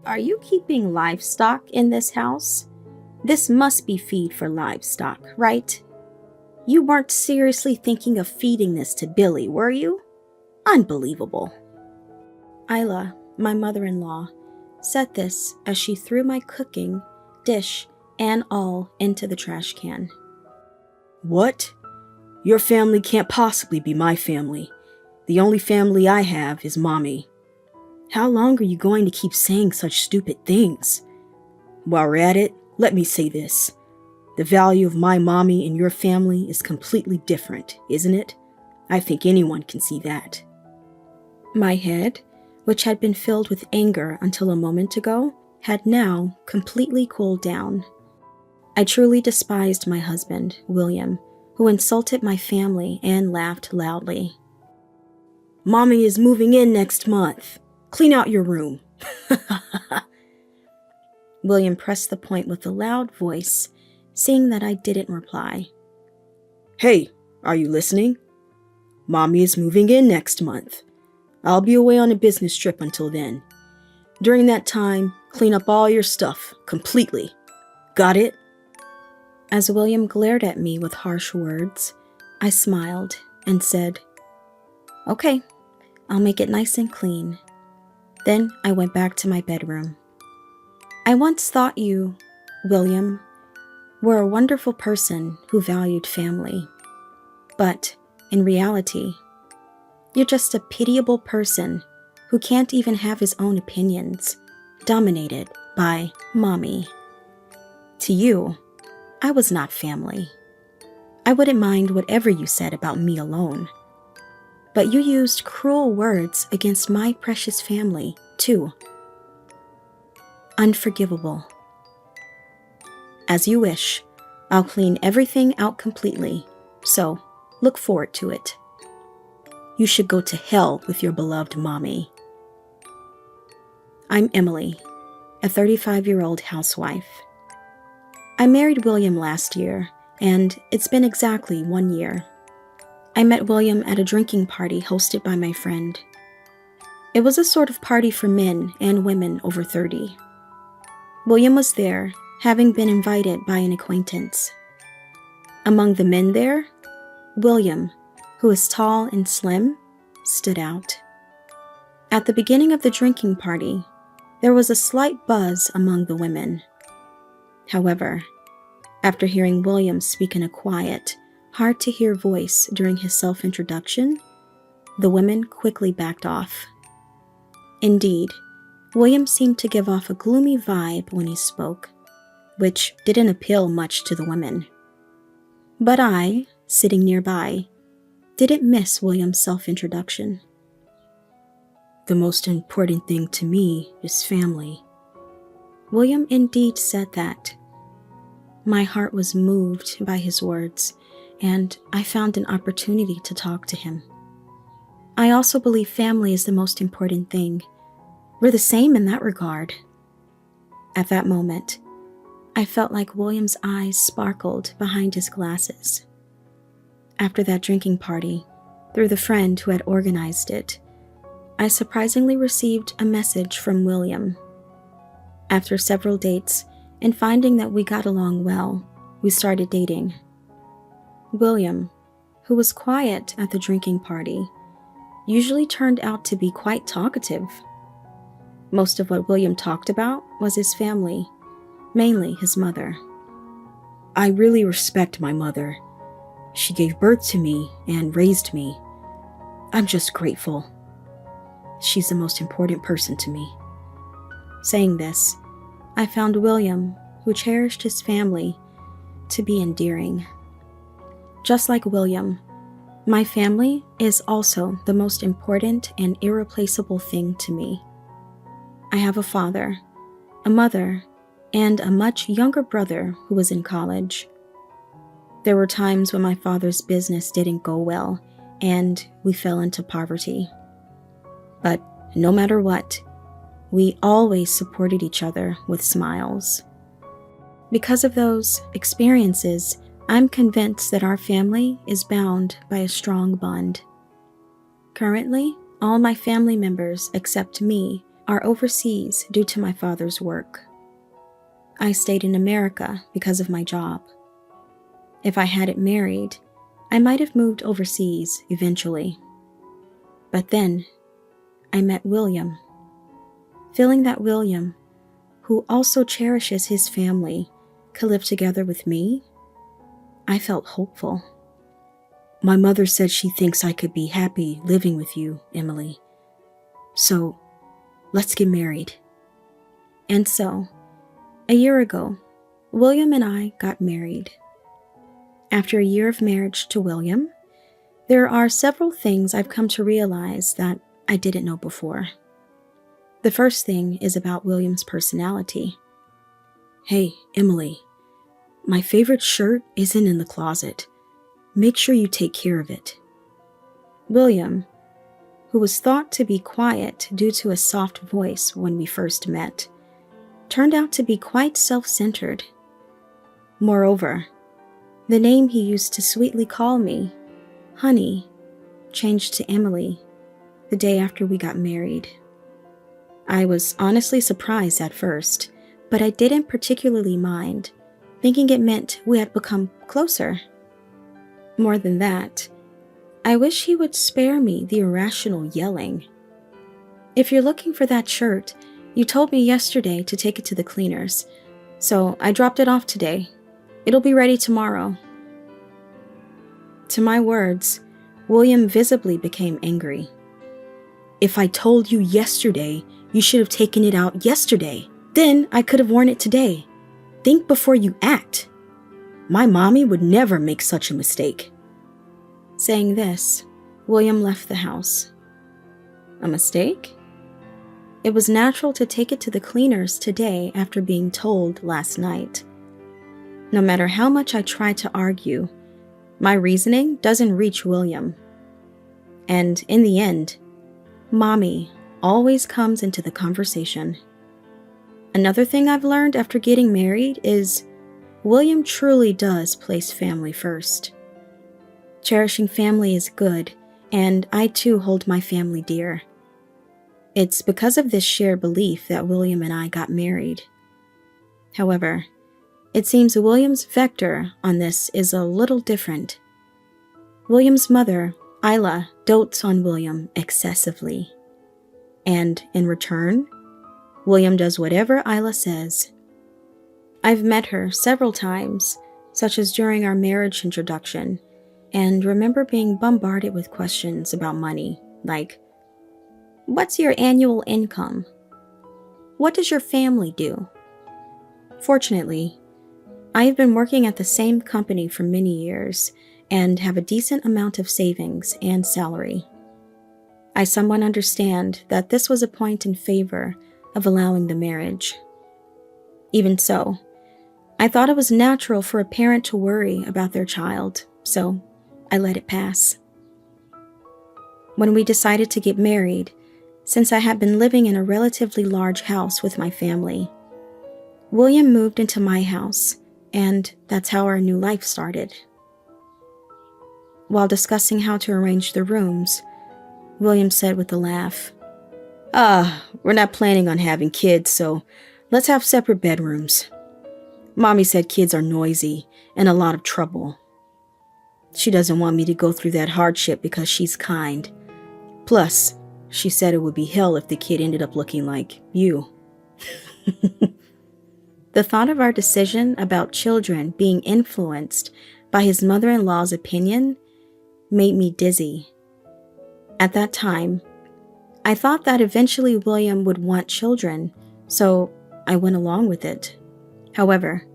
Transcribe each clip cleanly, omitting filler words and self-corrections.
Are you keeping livestock in this house? This must be feed for livestock, right? You weren't seriously thinking of feeding this to Billy, were you? Unbelievable. Isla, my mother-in-law, said this as she threw my cooking, dish, and all into the trash can. What? Your family can't possibly be my family. The only family I have is Mommy. How long are you going to keep saying such stupid things? While we're at it, let me say this. The value of my mommy in your family is completely different, isn't it? I think anyone can see that. My head, which had been filled with anger until a moment ago, had now completely cooled down. I truly despised my husband, William, who insulted my family and laughed loudly. Mommy is moving in next month. Clean out your room. William pressed the point with a loud voice, seeing that I didn't reply. Hey, are you listening? Mommy is moving in next month. I'll be away on a business trip until then. During that time, clean up all your stuff completely. Got it? As William glared at me with harsh words, I smiled and said, "Okay, I'll make it nice and clean." Then I went back to my bedroom. I once thought you, William, were a wonderful person who valued family. But in reality, you're just a pitiable person who can't even have his own opinions, dominated by Mommy. To you, I was not family. I wouldn't mind whatever you said about me alone. But you used cruel words against my precious family, too. Unforgivable. As you wish, I'll clean everything out completely, so look forward to it. You should go to hell with your beloved Mommy. I'm Emily, a 35-year-old housewife. I married William last year, and it's been exactly 1 year. I met William at a drinking party hosted by my friend. It was a sort of party for men and women over 30. William was there, having been invited by an acquaintance. Among the men there, William, who is tall and slim, stood out. At the beginning of the drinking party, there was a slight buzz among the women. However, after hearing William speak in a quiet, hard-to-hear voice during his self-introduction, the women quickly backed off. Indeed, William seemed to give off a gloomy vibe when he spoke, which didn't appeal much to the women. But I, sitting nearby, didn't miss William's self-introduction. The most important thing to me is family. William indeed said that. My heart was moved by his words, and I found an opportunity to talk to him. I also believe family is the most important thing. We're the same in that regard. At that moment, I felt like William's eyes sparkled behind his glasses. After that drinking party, through the friend who had organized it, I surprisingly received a message from William. After several dates and finding that we got along well, we started dating. William, who was quiet at the drinking party, usually turned out to be quite talkative. Most of what William talked about was his family, mainly his mother. I really respect my mother. She gave birth to me and raised me. I'm just grateful. She's the most important person to me. Saying this, I found William, who cherished his family, to be endearing. Just like William, my family is also the most important and irreplaceable thing to me. I have a father, a mother, and a much younger brother who was in college. There were times when my father's business didn't go well, and we fell into poverty. But no matter what, we always supported each other with smiles. Because of those experiences, I'm convinced that our family is bound by a strong bond. Currently, all my family members except me are overseas due to my father's work. I stayed in America because of my job. If I hadn't married, I might have moved overseas eventually. But then, I met William. Feeling that William, who also cherishes his family, could live together with me, I felt hopeful. My mother said she thinks I could be happy living with you, Emily. So, let's get married. And so, a year ago, William and I got married. After a year of marriage to William, there are several things I've come to realize that I didn't know before. The first thing is about William's personality. Hey, Emily, my favorite shirt isn't in the closet. Make sure you take care of it. William, who was thought to be quiet due to a soft voice when we first met, turned out to be quite self-centered. Moreover, the name he used to sweetly call me, Honey, changed to Emily the day after we got married. I was honestly surprised at first, but I didn't particularly mind, thinking it meant we had become closer. More than that, I wish he would spare me the irrational yelling. If you're looking for that shirt, you told me yesterday to take it to the cleaners, so I dropped it off today. It'll be ready tomorrow. To my words, William visibly became angry. If I told you yesterday, you should have taken it out yesterday. Then I could have worn it today. Think before you act. My mommy would never make such a mistake. Saying this, William left the house. A mistake? It was natural to take it to the cleaners today after being told last night. No matter how much I try to argue, my reasoning doesn't reach William. And in the end, Mommy always comes into the conversation. Another thing I've learned after getting married is William truly does place family first. Cherishing family is good, and I too hold my family dear. It's because of this shared belief that William and I got married. However, it seems William's vector on this is a little different. William's mother, Isla, dotes on William excessively. And in return, William does whatever Isla says. I've met her several times, such as during our marriage introduction, and remember being bombarded with questions about money, like, what's your annual income? What does your family do? Fortunately, I have been working at the same company for many years and have a decent amount of savings and salary. I somewhat understand that this was a point in favor of allowing the marriage. Even so, I thought it was natural for a parent to worry about their child, so I let it pass. When we decided to get married, since I had been living in a relatively large house with my family, William moved into my house, and that's how our new life started. While discussing how to arrange the rooms, William said with a laugh, We're not planning on having kids, so let's have separate bedrooms. Mommy said kids are noisy and a lot of trouble. She doesn't want me to go through that hardship because she's kind. Plus, she said it would be hell if the kid ended up looking like you. The thought of our decision about children being influenced by his mother-in-law's opinion made me dizzy. At that time, I thought that eventually William would want children, so I went along with it. However,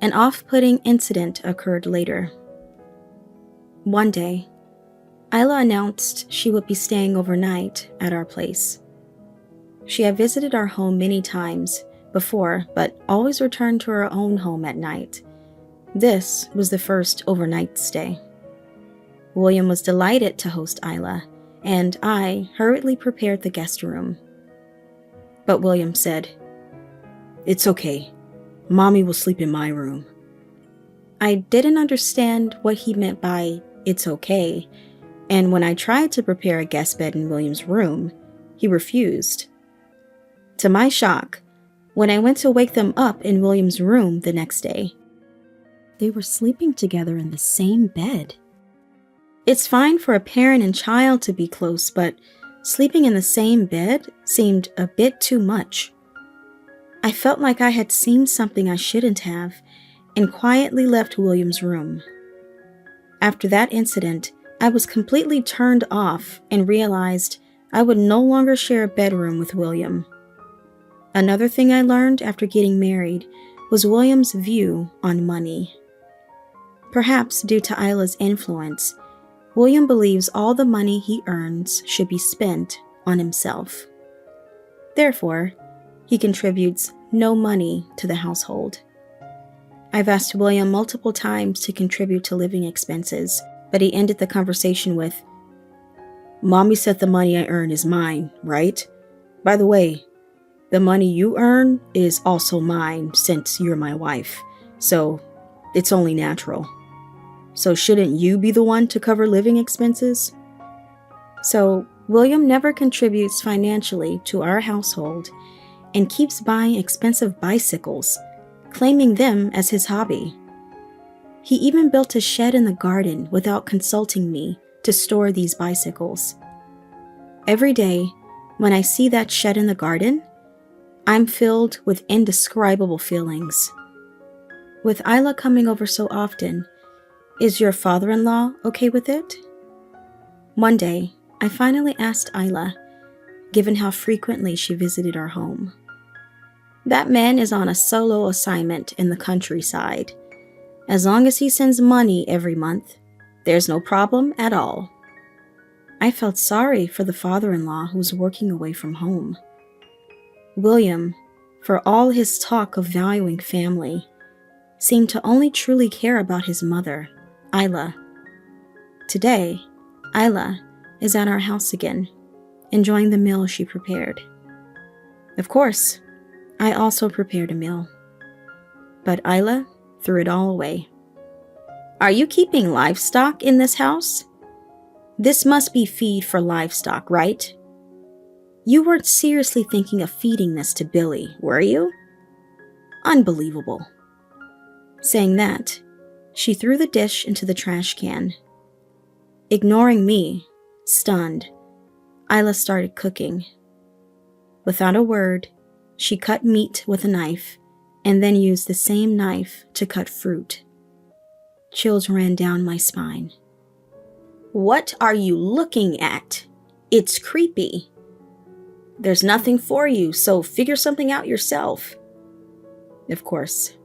an off-putting incident occurred later. One day, Isla announced she would be staying overnight at our place. She had visited our home many times before, but always returned to her own home at night. This was the first overnight stay. William was delighted to host Isla, and I hurriedly prepared the guest room. But William said, "It's okay. Mommy will sleep in my room." I didn't understand what he meant by "it's okay," and when I tried to prepare a guest bed in William's room, he refused. To my shock, when I went to wake them up in William's room the next day, they were sleeping together in the same bed. It's fine for a parent and child to be close, but sleeping in the same bed seemed a bit too much. I felt like I had seen something I shouldn't have and quietly left William's room. After that incident, I was completely turned off and realized I would no longer share a bedroom with William. Another thing I learned after getting married was William's view on money. Perhaps due to Isla's influence, William believes all the money he earns should be spent on himself. Therefore, he contributes no money to the household. I've asked William multiple times to contribute to living expenses, but he ended the conversation with, "Mommy said the money I earn is mine, right? By the way, the money you earn is also mine since you're my wife, so it's only natural. So shouldn't you be the one to cover living expenses?" So William never contributes financially to our household and keeps buying expensive bicycles, claiming them as his hobby. He even built a shed in the garden without consulting me to store these bicycles. Every day, when I see that shed in the garden, I'm filled with indescribable feelings. With Isla coming over so often, is your father-in-law okay with it? One day, I finally asked Isla, given how frequently she visited our home. That man is on a solo assignment in the countryside. As long as he sends money every month, there's no problem at all. I felt sorry for the father-in-law who's working away from home. William, for all his talk of valuing family, seemed to only truly care about his mother, Isla. Today, Isla is at our house again, enjoying the meal she prepared. Of course, I also prepared a meal, but Isla threw it all away. "Are you keeping livestock in this house? This must be feed for livestock, right? You weren't seriously thinking of feeding this to Billy, were you? Unbelievable." Saying that, she threw the dish into the trash can. Ignoring me, stunned, Isla started cooking. Without a word, she cut meat with a knife and then used the same knife to cut fruit. Chills ran down my spine. "What are you looking at? It's creepy. There's nothing for you, so figure something out yourself." Of course,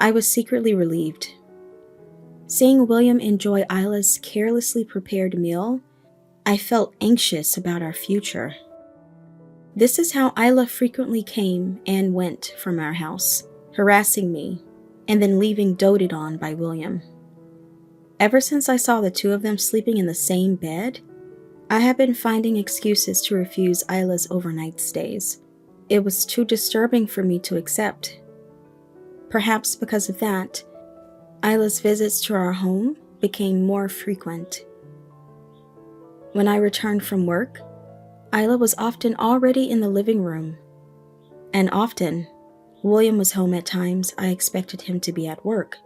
I was secretly relieved. Seeing William enjoy Isla's carelessly prepared meal, I felt anxious about our future. This is how Isla frequently came and went from our house, harassing me, and then leaving doted on by William. Ever since I saw the two of them sleeping in the same bed, I have been finding excuses to refuse Isla's overnight stays. It was too disturbing for me to accept. Perhaps because of that, Isla's visits to our home became more frequent. When I returned from work, Isla was often already in the living room. And often, William was home at times I expected him to be at work.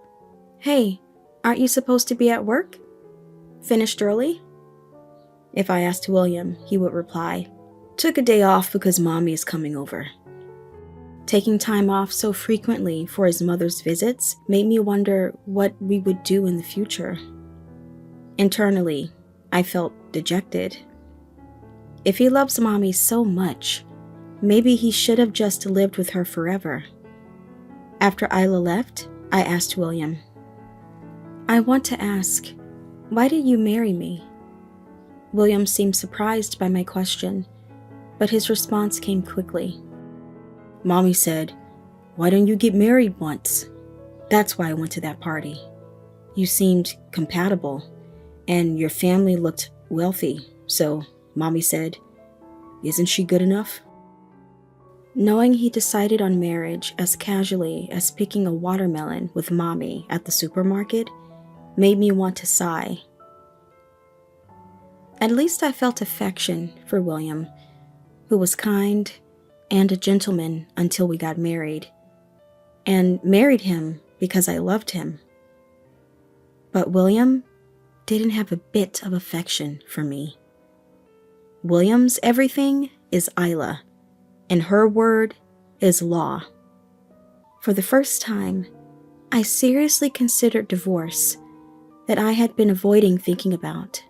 "Hey, aren't you supposed to be at work? Finished early?" If I asked William, he would reply, "Took a day off because Mommy is coming over." Taking time off so frequently for his mother's visits made me wonder what we would do in the future. Internally, I felt dejected. If he loves Mommy so much, maybe he should have just lived with her forever. After Isla left, I asked William, "I want to ask, why did you marry me?" William seemed surprised by my question, but his response came quickly. "Mommy said, 'Why don't you get married once?' That's why I went to that party. You seemed compatible, and your family looked wealthy, so Mommy said, 'Isn't she good enough?'" Knowing he decided on marriage as casually as picking a watermelon with Mommy at the supermarket made me want to sigh. At least I felt affection for William, who was kind and a gentleman until we got married, and married him because I loved him. But William didn't have a bit of affection for me. William's everything is Isla, and her word is law. For the first time, I seriously considered divorce that I had been avoiding thinking about.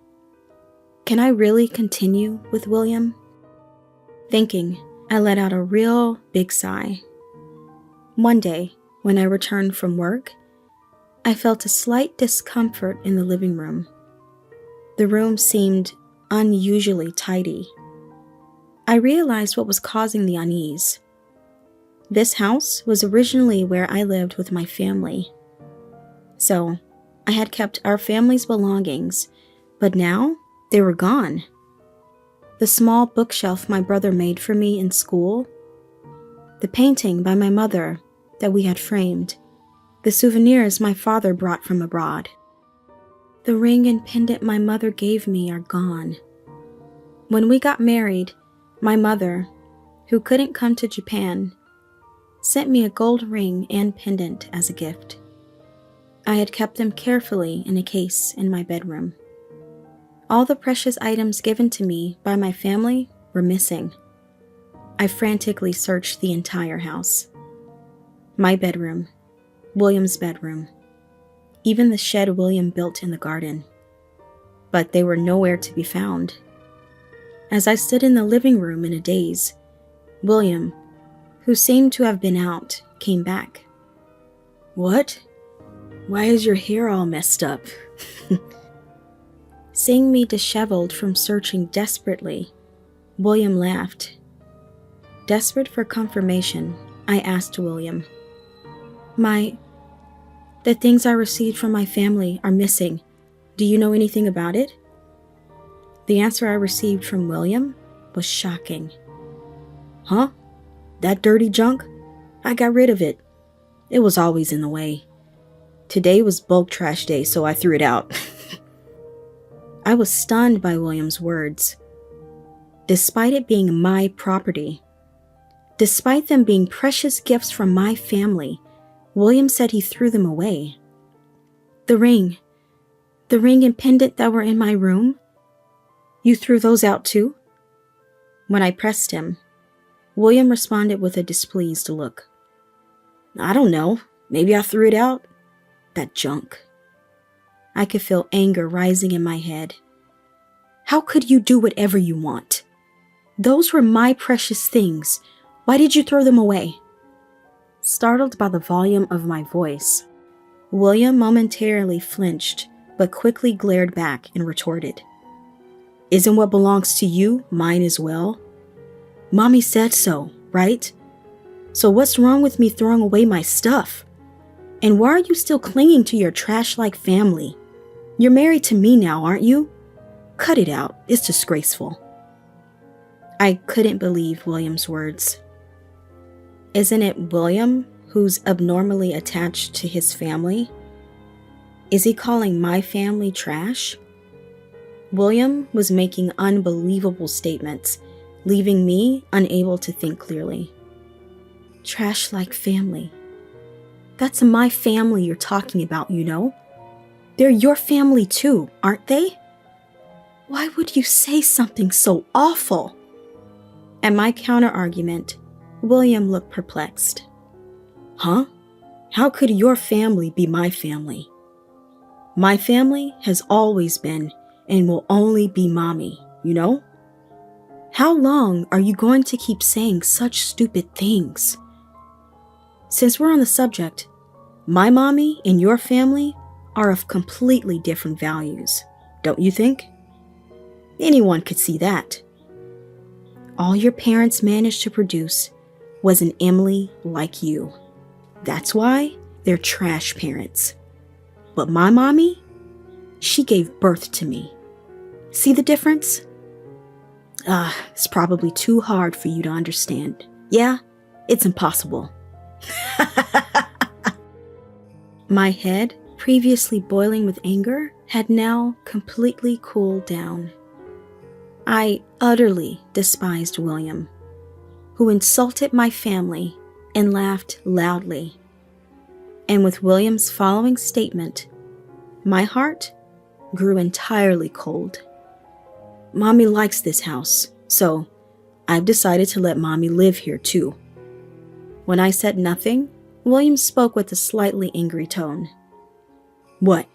Can I really continue with William? Thinking, I let out a real big sigh. One day, when I returned from work, I felt a slight discomfort in the living room. The room seemed unusually tidy. I realized what was causing the unease. This house was originally where I lived with my family. So, I had kept our family's belongings, but now they were gone. The small bookshelf my brother made for me in school, the painting by my mother that we had framed, the souvenirs my father brought from abroad. The ring and pendant my mother gave me are gone. When we got married, my mother, who couldn't come to Japan, sent me a gold ring and pendant as a gift. I had kept them carefully in a case in my bedroom. All the precious items given to me by my family were missing. I frantically searched the entire house. My bedroom, William's bedroom, even the shed William built in the garden. But they were nowhere to be found. As I stood in the living room in a daze, William, who seemed to have been out, came back. What? Why is your hair all messed up? Seeing me disheveled from searching desperately, William laughed. Desperate for confirmation, I asked William, The things I received from my family are missing. Do you know anything about it? The answer I received from William was shocking. Huh? That dirty junk? I got rid of it. It was always in the way. Today was bulk trash day, so I threw it out. I was stunned by William's words. Despite it being my property, despite them being precious gifts from my family, William said he threw them away. The ring and pendant that were in my room, you threw those out too? When I pressed him, William responded with a displeased look. I don't know. Maybe I threw it out. That junk. I could feel anger rising in my head. How could you do whatever you want? Those were my precious things. Why did you throw them away? Startled by the volume of my voice, William momentarily flinched, but quickly glared back and retorted. Isn't what belongs to you mine as well? Mommy said so, right? So what's wrong with me throwing away my stuff? And why are you still clinging to your trash-like family? You're married to me now, aren't you? Cut it out. It's disgraceful. I couldn't believe William's words. Isn't it William who's abnormally attached to his family? Is he calling my family trash? William was making unbelievable statements, leaving me unable to think clearly. Trash-like family. That's my family you're talking about, you know? They're your family too, aren't they? Why would you say something so awful? At my counter-argument, William looked perplexed. Huh? How could your family be my family? My family has always been and will only be Mommy, you know? How long are you going to keep saying such stupid things? Since we're on the subject, my mommy and your family are of completely different values, don't you think? Anyone could see that. All your parents managed to produce was an Emily like you. That's why they're trash parents. But my mommy, she gave birth to me. See the difference? It's probably too hard for you to understand. Yeah, it's impossible. My head, previously boiling with anger, had now completely cooled down. I utterly despised William. who insulted my family and laughed loudly. And with William's following statement, my heart grew entirely cold. Mommy likes this house, so I've decided to let Mommy live here too. When I said nothing, William spoke with a slightly angry tone. What?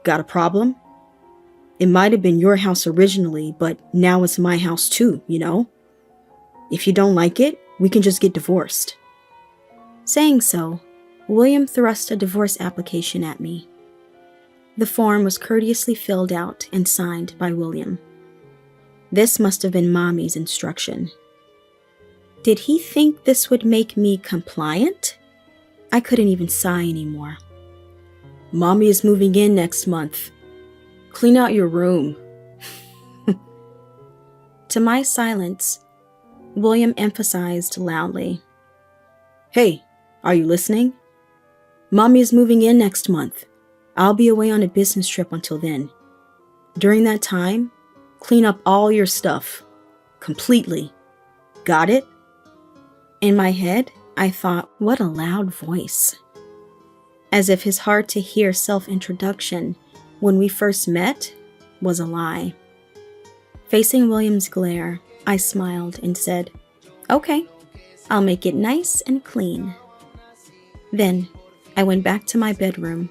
Got a problem? It might have been your house originally, but now it's my house too, you know? If you don't like it, we can just get divorced. Saying so, William thrust a divorce application at me. The form was courteously filled out and signed by William. This must have been Mommy's instruction. Did he think this would make me compliant? I couldn't even sigh anymore. Mommy is moving in next month. Clean out your room. To my silence, William emphasized loudly. Hey, are you listening? Mommy is moving in next month. I'll be away on a business trip until then. During that time, clean up all your stuff. Completely. Got it? In my head, I thought, what a loud voice. As if his hard-to-hear self-introduction when we first met was a lie. Facing William's glare, I smiled and said, Okay, I'll make it nice and clean. Then, I went back to my bedroom.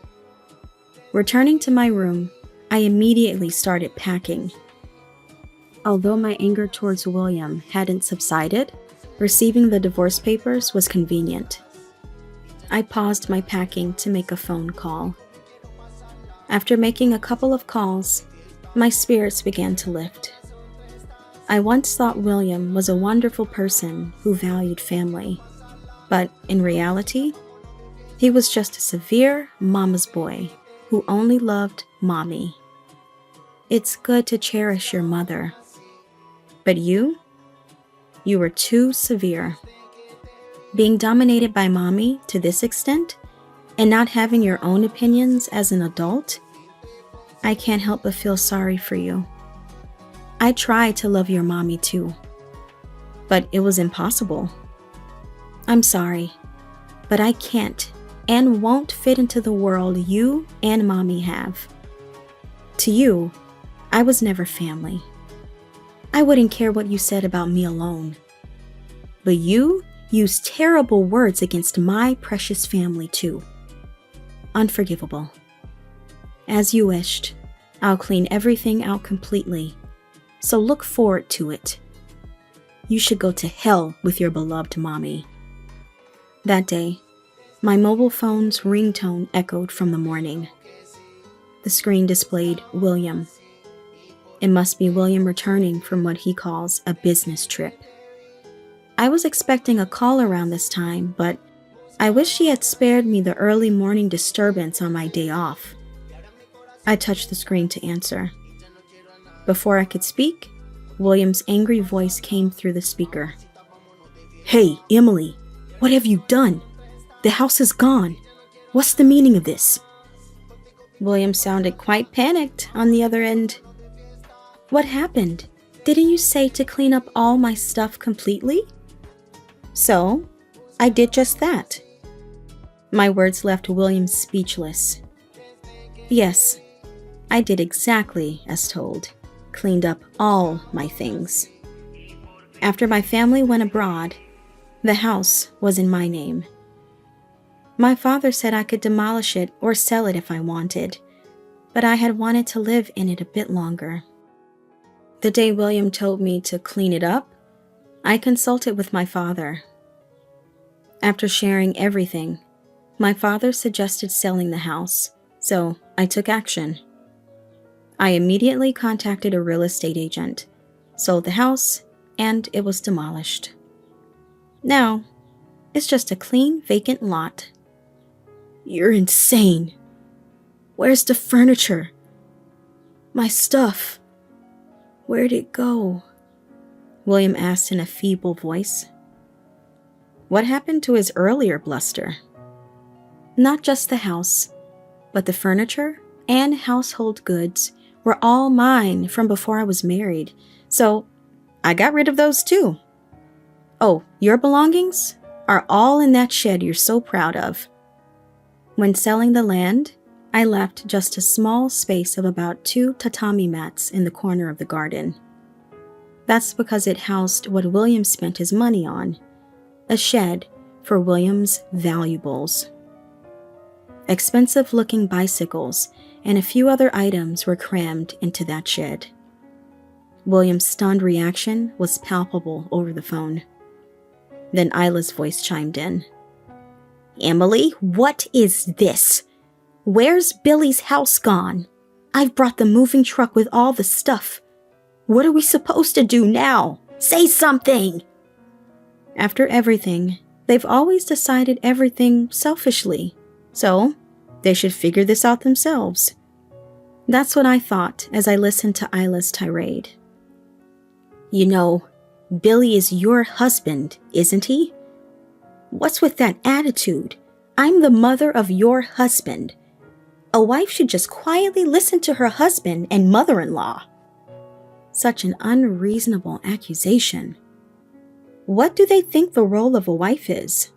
Returning to my room, I immediately started packing. Although my anger towards William hadn't subsided, receiving the divorce papers was convenient. I paused my packing to make a phone call. After making a couple of calls, my spirits began to lift. I once thought William was a wonderful person who valued family, but in reality, he was just a severe mama's boy who only loved Mommy. It's good to cherish your mother, but you were too severe. Being dominated by Mommy to this extent, and not having your own opinions as an adult, I can't help but feel sorry for you. I tried to love your Mommy too, but it was impossible. I'm sorry, but I can't and won't fit into the world you and Mommy have. To you, I was never family. I wouldn't care what you said about me alone. But you used terrible words against my precious family too. Unforgivable. As you wished, I'll clean everything out completely, so look forward to it. You should go to hell with your beloved Mommy. That day, my mobile phone's ringtone echoed from the morning. The screen displayed William. It must be William returning from what he calls a business trip. I was expecting a call around this time, but I wish he had spared me the early morning disturbance on my day off. I touched the screen to answer. Before I could speak, William's angry voice came through the speaker. Hey, Emily, what have you done? The house is gone. What's the meaning of this? William sounded quite panicked on the other end. What happened? Didn't you say to clean up all my stuff completely? So, I did just that. My words left William speechless. Yes, I did exactly as told. Cleaned up all my things. After my family went abroad, the house was in my name. My father said I could demolish it or sell it if I wanted, but I had wanted to live in it a bit longer. The day William told me to clean it up, I consulted with my father. After sharing everything, my father suggested selling the house, so I took action. I immediately contacted a real estate agent, sold the house, and it was demolished. Now, it's just a clean, vacant lot. You're insane. Where's the furniture? My stuff. Where'd it go? William asked in a feeble voice. What happened to his earlier bluster? Not just the house, but the furniture and household goods were all mine from before I was married, so I got rid of those too. Oh, your belongings are all in that shed you're so proud of. When selling the land, I left just a small space of about 2 tatami mats in the corner of the garden. That's because it housed what William spent his money on, a shed for William's valuables. Expensive-looking bicycles and a few other items were crammed into that shed. William's stunned reaction was palpable over the phone. Then Isla's voice chimed in. "Emily, what is this? Where's Billy's house gone? I've brought the moving truck with all the stuff. What are we supposed to do now? Say something!" After everything, they've always decided everything selfishly, so they should figure this out themselves. That's what I thought as I listened to Isla's tirade. "You know, Billy is your husband, isn't he? What's with that attitude? I'm the mother of your husband. A wife should just quietly listen to her husband and mother-in-law." Such an unreasonable accusation. What do they think the role of a wife is?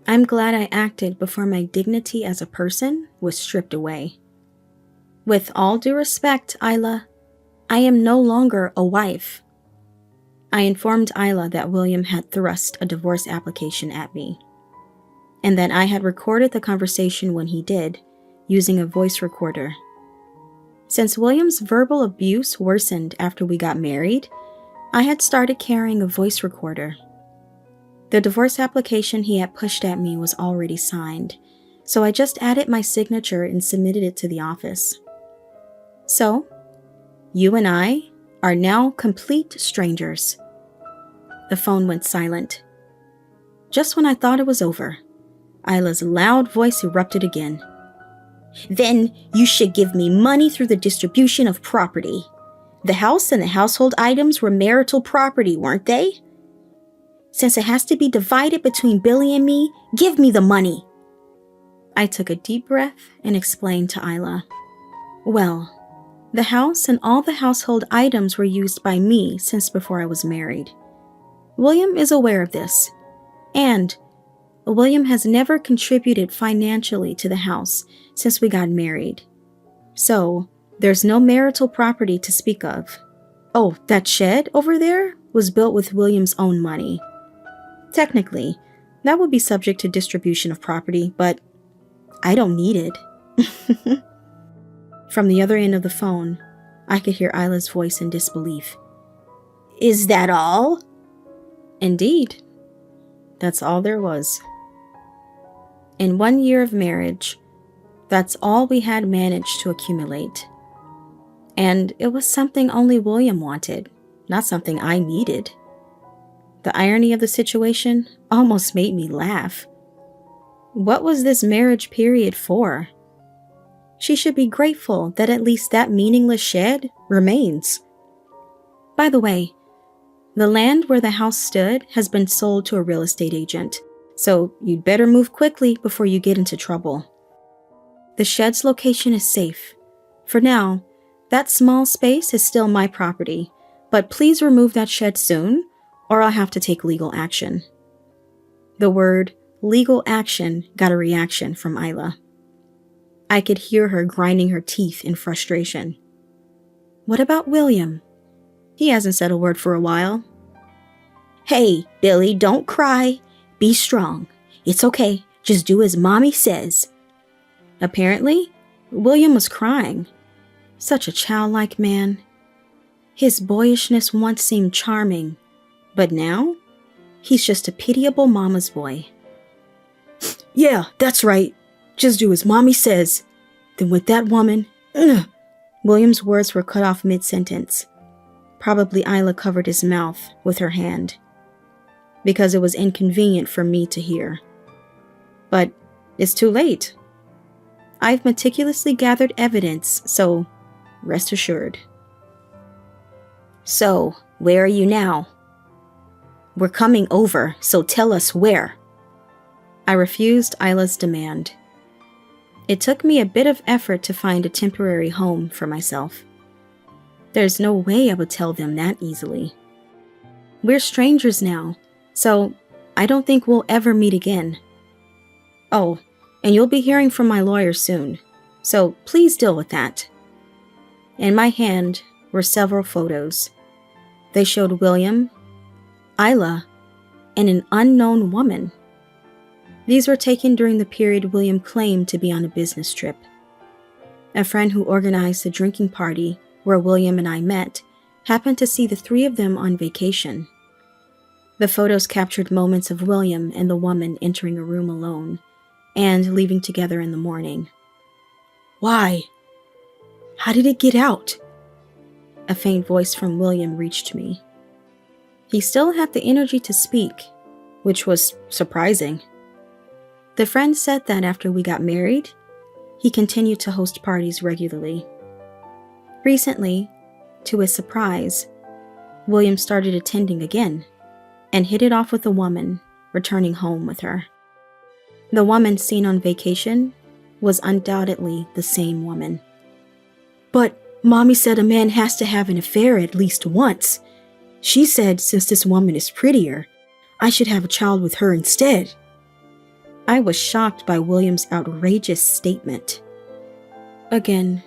I'm glad I acted before my dignity as a person was stripped away. With all due respect, Isla, I am no longer a wife. I informed Isla that William had thrust a divorce application at me, and that I had recorded the conversation when he did, using a voice recorder. Since William's verbal abuse worsened after we got married, I had started carrying a voice recorder. The divorce application he had pushed at me was already signed, so I just added my signature and submitted it to the office. So, you and I are now complete strangers. The phone went silent. Just when I thought it was over, Isla's loud voice erupted again. "Then you should give me money through the distribution of property. The house and the household items were marital property, weren't they? Since it has to be divided between Billy and me, give me the money." I took a deep breath and explained to Isla. "Well, the house and all the household items were used by me since before I was married. William is aware of this, and William has never contributed financially to the house since we got married. So, there's no marital property to speak of. Oh, that shed over there was built with William's own money. Technically, that would be subject to distribution of property, but I don't need it." From the other end of the phone, I could hear Isla's voice in disbelief. "Is that all?" Indeed. That's all there was. In 1 year of marriage, that's all we had managed to accumulate. And it was something only William wanted, not something I needed. The irony of the situation almost made me laugh. What was this marriage period for? She should be grateful that at least that meaningless shed remains. By the way, the land where the house stood has been sold to a real estate agent, so you'd better move quickly before you get into trouble. The shed's location is safe. For now, that small space is still my property, but please remove that shed soon, or I'll have to take legal action. The word legal action got a reaction from Isla. I could hear her grinding her teeth in frustration. What about William? He hasn't said a word for a while. "Hey, Billy, don't cry. Be strong. It's okay. Just do as Mommy says." Apparently, William was crying. Such a childlike man. His boyishness once seemed charming, but now, he's just a pitiable mama's boy. "Yeah, that's right. Just do as Mommy says. Then with that woman..." Ugh. William's words were cut off mid-sentence. Probably Isla covered his mouth with her hand, because it was inconvenient for me to hear. But it's too late. I've meticulously gathered evidence, so rest assured. "So, where are you now?" "We're coming over, so tell us where." I refused Isla's demand. It took me a bit of effort to find a temporary home for myself. There's no way I would tell them that easily. We're strangers now, So I don't think we'll ever meet again. Oh, and you'll be hearing from my lawyer soon, so please deal with that. In my hand were several photos. They showed William, Isla, and an unknown woman. These were taken during the period William claimed to be on a business trip. A friend who organized the drinking party where William and I met happened to see the three of them on vacation. The photos captured moments of William and the woman entering a room alone and leaving together in the morning. Why? How did it get out? A faint voice from William reached me. He still had the energy to speak, which was surprising. The friend said that after we got married, he continued to host parties regularly. Recently, to his surprise, William started attending again and hit it off with a woman, returning home with her. The woman seen on vacation was undoubtedly the same woman. But Mommy said a man has to have an affair at least once. She said since this woman is prettier, I should have a child with her instead. I was shocked by William's outrageous statement. Again,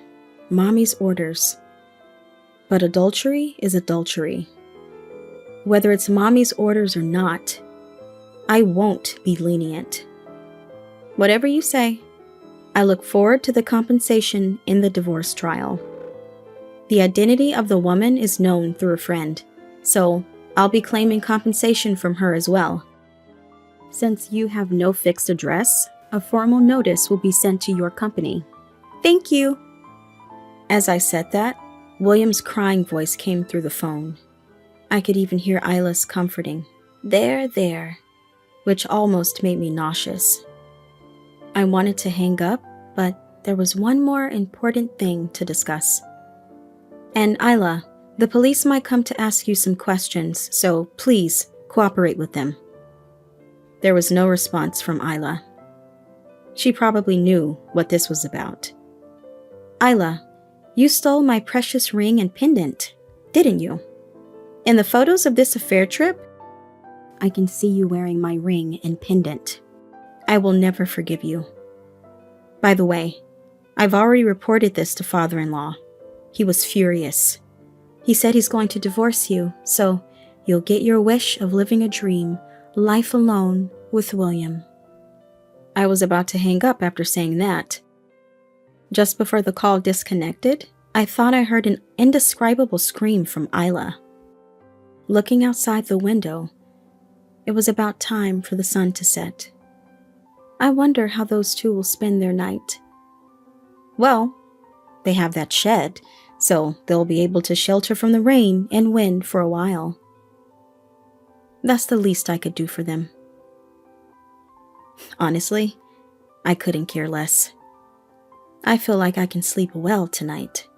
Mommy's orders. But adultery is adultery. Whether it's Mommy's orders or not, I won't be lenient. Whatever you say, I look forward to the compensation in the divorce trial. The identity of the woman is known through a friend, so I'll be claiming compensation from her as well. Since you have no fixed address, a formal notice will be sent to your company. Thank you. As I said that, William's crying voice came through the phone. I could even hear Isla's comforting, "There, there," which almost made me nauseous. I wanted to hang up, but there was one more important thing to discuss. And Isla, the police might come to ask you some questions, so please cooperate with them. There was no response from Isla. She probably knew what this was about. Isla, you stole my precious ring and pendant, didn't you? In the photos of this affair trip, I can see you wearing my ring and pendant. I will never forgive you. By the way, I've already reported this to father-in-law. He was furious. He said he's going to divorce you, so you'll get your wish of living a dream, life alone with William. I was about to hang up after saying that. Just before the call disconnected, I thought I heard an indescribable scream from Isla. Looking outside the window, it was about time for the sun to set. I wonder how those two will spend their night. Well, they have that shed, so they'll be able to shelter from the rain and wind for a while. That's the least I could do for them. Honestly, I couldn't care less. I feel like I can sleep well tonight.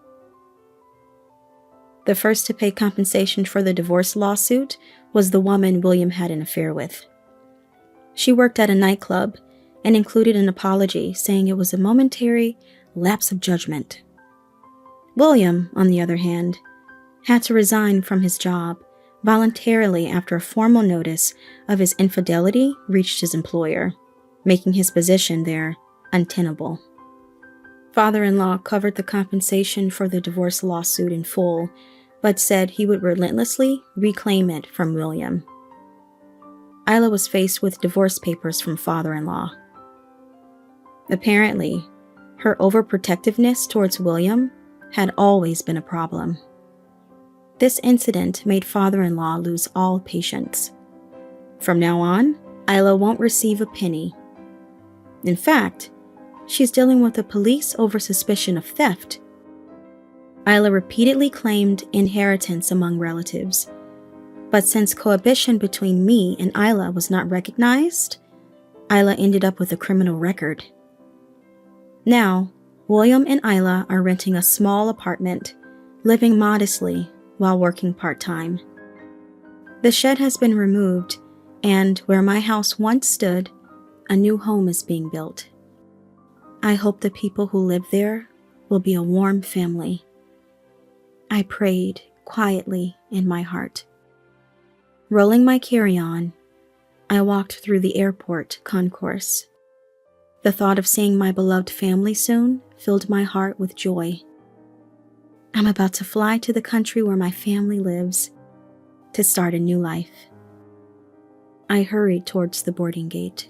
The first to pay compensation for the divorce lawsuit was the woman William had an affair with. She worked at a nightclub and included an apology saying it was a momentary lapse of judgment. William, on the other hand, had to resign from his job voluntarily after a formal notice of his infidelity reached his employer, making his position there untenable. Father-in-law covered the compensation for the divorce lawsuit in full, but said he would relentlessly reclaim it from William. Isla was faced with divorce papers from father-in-law. Apparently, her overprotectiveness towards William had always been a problem. This incident made father-in-law lose all patience. From now on, Isla won't receive a penny. In fact, she's dealing with the police over suspicion of theft. Isla repeatedly claimed inheritance among relatives, but since cohabitation between me and Isla was not recognized, Isla ended up with a criminal record. Now, William and Isla are renting a small apartment, living modestly while working part-time. The shed has been removed, and where my house once stood, a new home is being built. I hope the people who live there will be a warm family. I prayed quietly in my heart. Rolling my carry-on, I walked through the airport concourse. The thought of seeing my beloved family soon filled my heart with joy. I'm about to fly to the country where my family lives to start a new life. I hurried towards the boarding gate.